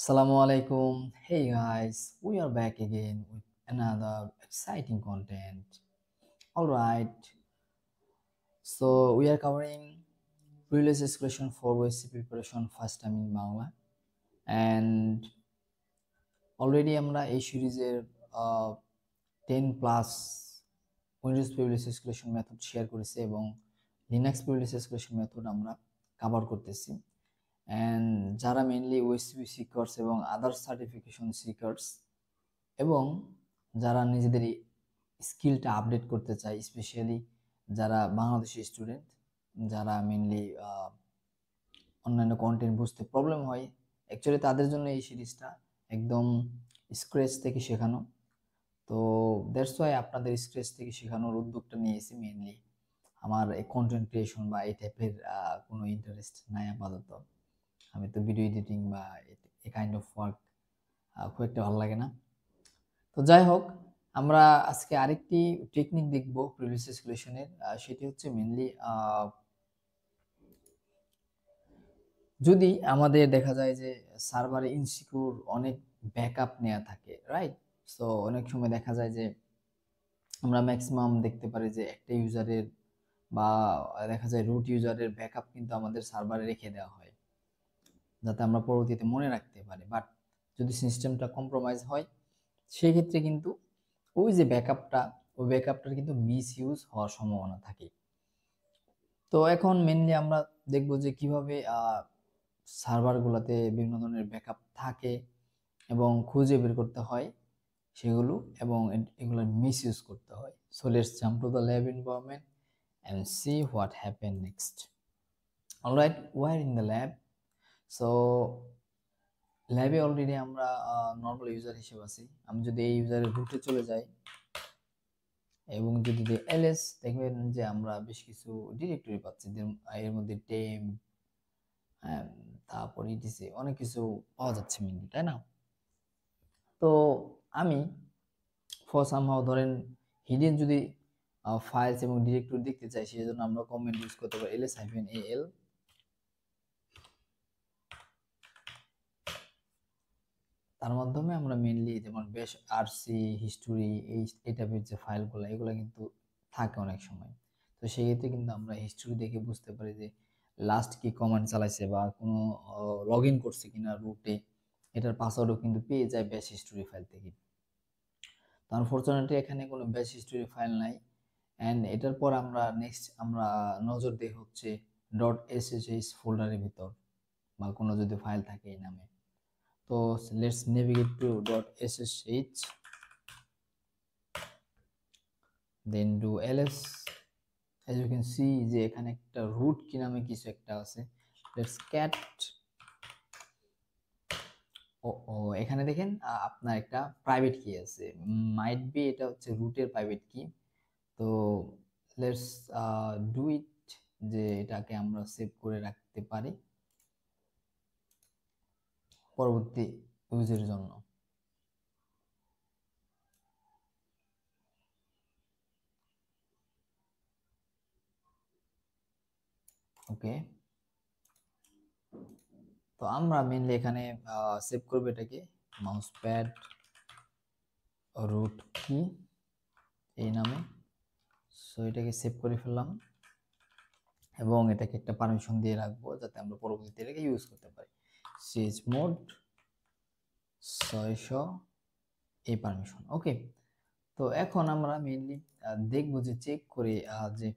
Assalamu alaikum. Hey guys, we are back again with another exciting content. All right, so we are covering previous question for OSC preparation first time in Bangla, and already আমরা এই সিরিজের 10 plus Windows privilege escalation method share করেছি এবং Linux privilege escalation method আমরা cover করতেছি। And যারা mainly OSCP seekers এবং other certification seekers এবং যারা নিজেদের স্কিলটা আপডেট করতে চায়, স্পেশালি যারা বাংলাদেশি স্টুডেন্ট, যারা মেইনলি অন্যান্য কন্টেন্ট বুঝতে প্রবলেম হয়, অ্যাকচুয়ালি তাদের জন্য এই সিরিজটা একদম স্ক্র্যাচ থেকে শেখানো। তো দ্যাটস ওয়াই আপনাদের স্ক্র্যাচ থেকে শেখানোর উদ্যোগটা নিয়েছি। মেইনলি আমার এই কন্টেন্ট ক্রিয়েশন বা এই টাইপের কোনো ইন্টারেস্ট নাই আপাতত। আমি তো ভিডিও এডিটিং বা এই কাইন্ড অফ ওয়ার্ক খুব একটা ভালো লাগে না। তো যাই হোক, আমরা আজকে আরেকটি টেকনিক দেখব প্রিভিয়াস এক্সপ্লেশনের। সেটি হচ্ছে মেইনলি যদি আমাদের দেখা যায় যে সার্ভারে ইনসিকিউর অনেক ব্যাকআপ নেওয়া থাকে, রাইট? সো অনেক সময় দেখা যায় যে আমরা ম্যাক্সিমাম দেখতে পারি যে একটা ইউজারের বা দেখা যায় রুট ইউজারের ব্যাকআপ কিন্তু আমাদের সার্ভারে রেখে দেওয়া হয় যাতে আমরা পরবর্তীতে মনে রাখতে পারি। বাট যদি সিস্টেমটা কম্প্রোমাইজ হয় সেক্ষেত্রে কিন্তু ওই যে ব্যাকআপটা, ওই ব্যাকআপটার কিন্তু মিস ইউজ হওয়ার সম্ভাবনা থাকে। তো এখন মেনলি আমরা দেখব যে কিভাবে সার্ভারগুলোতে বিভিন্ন ধরনের ব্যাকআপ থাকে এবং খুঁজে বের করতে হয় সেগুলো, এবং এগুলোর মিস ইউজ করতে হয়। So let's jump to the lab environment and see what happened next. All right, we're in the lab. So ল্যাবে অলরেডি আমরা নর্মাল ইউজার হিসেবে আছি। আমি যদি এই ইউজারের রুটে চলে যাই এবং যদি এলএস, দেখবেন যে আমরা বেশ কিছু ডিরেক্টরি পাচ্ছি, এর মধ্যে টেম, তারপর ইটিসি অনেক কিছু পাওয়া যাচ্ছে মেনলি, তাই না? তো আমি ফর সামহাও ধরেন হিডেন যদি ফাইলস এবং ডিরেক্টরি দেখতে চাই, সেই জন্য আমরা কমেন্ট ইউজ করতে পারি ls-al। তার মাধ্যমে আমরা মেনলি যেমন বেশ আরসি হিস্টোরি এই টাইপের যে ফাইলগুলো, এগুলো কিন্তু থাকে অনেক সময়। তো সেই ক্ষেত্রে কিন্তু আমরা হিস্টোরি দেখে বুঝতে পারি যে লাস্ট কি কমান্ড চালাইছে বা কোনো লগ ইন করছে কিনা রুটে, এটার পাসওয়ার্ডও কিন্তু পেয়ে যায় ব্যাশ হিস্টোরি ফাইল থেকে। তো আনফরচুনেটলি এখানে কোনো ব্যাশ হিস্টোরি ফাইল নাই। অ্যান্ড এটার পর আমরা নেক্সট আমরা নজর দিই হচ্ছে .ssh ফোল্ডারের ভিতর বা কোনো যদি ফাইল থাকে এই নামে। তো let's navigate to .ssh, then do ls। as you can see যে এখানে একটা রুট কি নামে কিছু একটা আছে। লেটস ক্যাট ও এখানে দেখেন আপনার একটা প্রাইভেট কি আছে, মাইট বি এটা হচ্ছে রুটের প্রাইভেট কি। তো লেটস ডু ইট, যে এটাকে আমরা সেভ করে রাখতে পারি পরবর্তী ইউজের জন্য। ওকে, তো আমরা মেনলি এখানে সেভ করবো এটাকে মাউস প্যাড রুট কি এই নামে। সো এটাকে সেভ করে ফেললাম এবং এটাকে একটা পারমিশন দিয়ে রাখবো যাতে আমরা পরবর্তীতে এটাকে ইউজ করতে পারি। chmod 600 এই পারমিশন। ওকে, তো এখন আমরা মেইনলি দেখবো যে চেক করে যে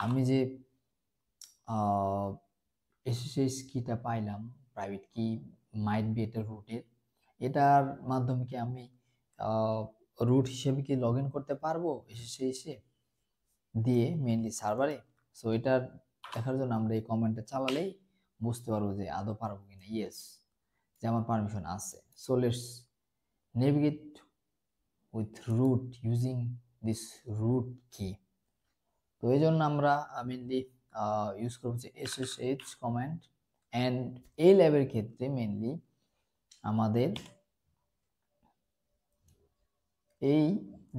আমি যে এসএসএস কিটা পাইলাম, প্রাইভেট কি মাইট বি এটা রুটের, এটার মাধ্যমে কি আমি রুট হিসেবে কি লগ ইন করতে পারবো এসএসএসে দিয়ে মেইনলি সার্ভারে। সো এটার দেখার জন্য আমরা এই কমেন্টটা চালালেই বুঝতে পারবো যে আদৌ পারবো কিনা। ইয়েস, যে আমার পারমিশন আছে। So let's navigate with root using this root key. তো এই জন্য আমরা মেনলি ইউজ করব যে ssh কমান্ড। অ্যান্ড এই ল্যাবের ক্ষেত্রে মেনলি আমাদের এই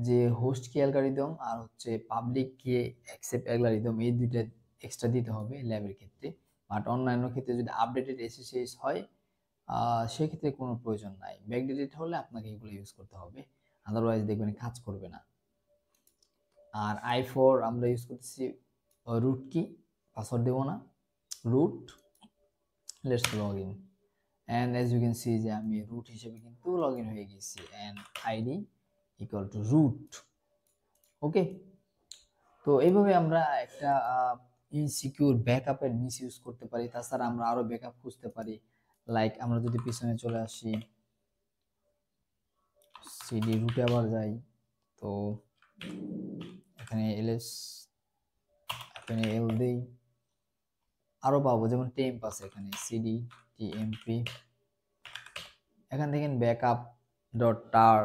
যে হোস্ট কি অ্যালগরিদম আর হচ্ছে পাবলিক কি অ্যাকসেপ্ট অ্যালগরিদম, এই দুইটা এক্সট্রা দিতে হবে ল্যাবের ক্ষেত্রে। বাট অন্যান্য ক্ষেত্রে যদি আপডেটেড এসএসএস হয় সেক্ষেত্রে কোনো প্রয়োজন নাই। ব্যাকডেটেড হলে আপনাকে এগুলো ইউজ করতে হবে, আদারওয়াইজ দেখবেন কাজ করবে না। আর i4 আমরা ইউজ করতেছি রুট কি, পাসওয়ার্ড দেবো না, root, let's log in, and as you can see যে আমি রুট হিসেবে কিন্তু লগ ইন হয়ে গেছি, and ID equal to root. Okay, তো এইভাবে আমরা একটা ইনসিকিউর ব্যাকআপের মিস ইউজ করতে পারি। তাছাড়া আমরা আরো ব্যাকআপ খুঁজতে পারি, লাইক আমরা যদি পিছনে চলে আসি, সিডি রুটে আবার যাই, তো এখানে এলএস, এখানে এল দেই, আরো পাবো, যেমন টেম্প আছে এখানে, সিডি টিএমপি, এখান থেকে ব্যাকআপ ডট টার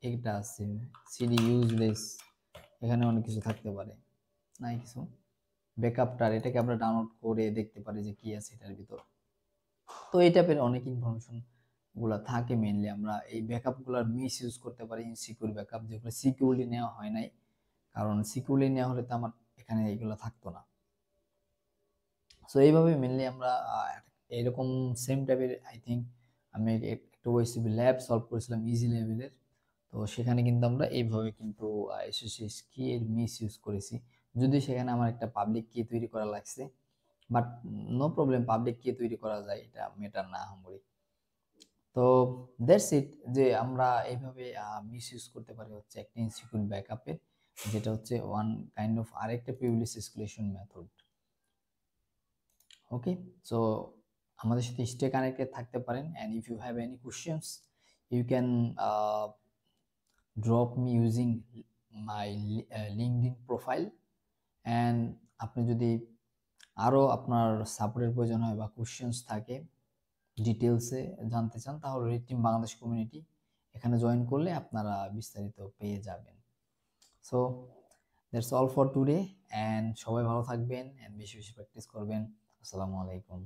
এটা আছে, সিডি ইউজলেস, এখানে অনেক কিছু থাকতে পারে, নাই কিছু ব্যাকআপ টার, এটাকে আমরা ডাউনলোড করে দেখতে পারি যে কি আছে এটার ভিতর। তো এই টাইপের অনেক ইনফরমেশন গুলা থাকে, মেইনলি আমরা এই ব্যাকআপ গুলার মিস ইউজ করতে পারি, ইনসিকিউর ব্যাকআপ, যেগুলো সিকিউরলি নেওয়া হয় নাই, কারণ সিকিউরলি নেওয়া হলে তো আমার এখানে এগুলো থাকতো না। সো এইভাবে মেনলি আমরা এরকম সেম টাইপের, আই থিঙ্ক আমি একটা ওয়েসিবি ল্যাব সলভ করেছিলাম ইজি লেভেলের, তো সেখানে কিন্তু আমরা এইভাবে কিন্তু এসএসএস কি এর মিস ইউজ করেছি, যদি সেখানে আমার একটা পাবলিক কি তৈরি করা লাগছে, বাট নো প্রবলেম, পাবলিক কি তৈরি করা যায়, এটা মেটার না হামরি। তো দ্যাটস ইট, যে আমরা এইভাবে মিস ইউজ করতে পারি হচ্ছে একটা ইনসিকিউর ব্যাকআপের, যেটা হচ্ছে ওয়ান কাইন্ড অফ আরেকটা privilege escalation method. Okay, so আমাদের সাথে স্টে কানেক্টেড থাকতে পারেন, and if you have any questions you can drop me using my LinkedIn profile, and আপনি যদি আরও আপনার সাপোর্টের প্রয়োজন হয় বা কোশ্চেন্স থাকে ডিটেলসে জানতে চান, তাহলে রেড টিম বাংলাদেশ কমিউনিটি এখানে জয়েন করলে আপনারা বিস্তারিত পেয়ে যাবেন। So that's all for today, and সবাই ভালো থাকবেন, অ্যান্ড বেশি বেশি প্র্যাকটিস করবেন। আসসালামু আলাইকুম।